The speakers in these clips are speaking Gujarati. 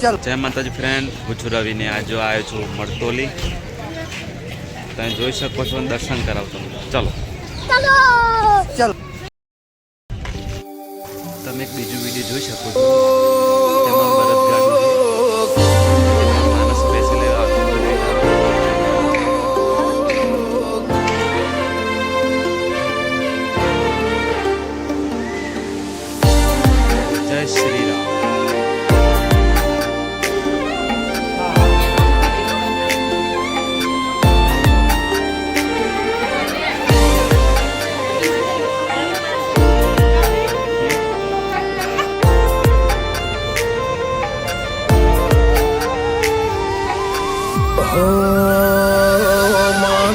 चल जय माताजी फ्रेंड, હું છું રવિ ને આજે આવ્યો છું મરતોલી. તમે જોઈ શકો છો, દર્શન કરાવ તમને. ચલો चल તમે એક બીજું વિડીયો જોઈ શકો છો. તેમાં બળદગાડું છે. તેમાં માણસ બેસેલો આવતો જય શ્રી રામ.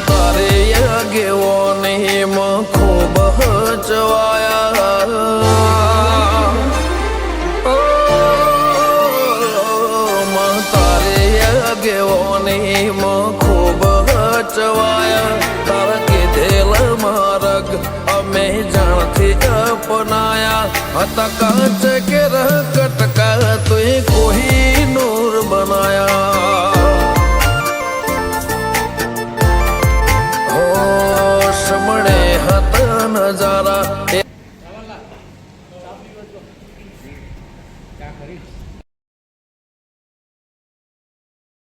તારે ગેવો નહીં ખૂબ ચવાયા તારે ગેવો નહીં ખૂબ ચવાયા તારા કીધેલ માર્ગ અમે જાણથી અપનાયા હતા કાચ કે કટકા તુએ કોઈ નૂર બનાયા સમણે હતા નજારા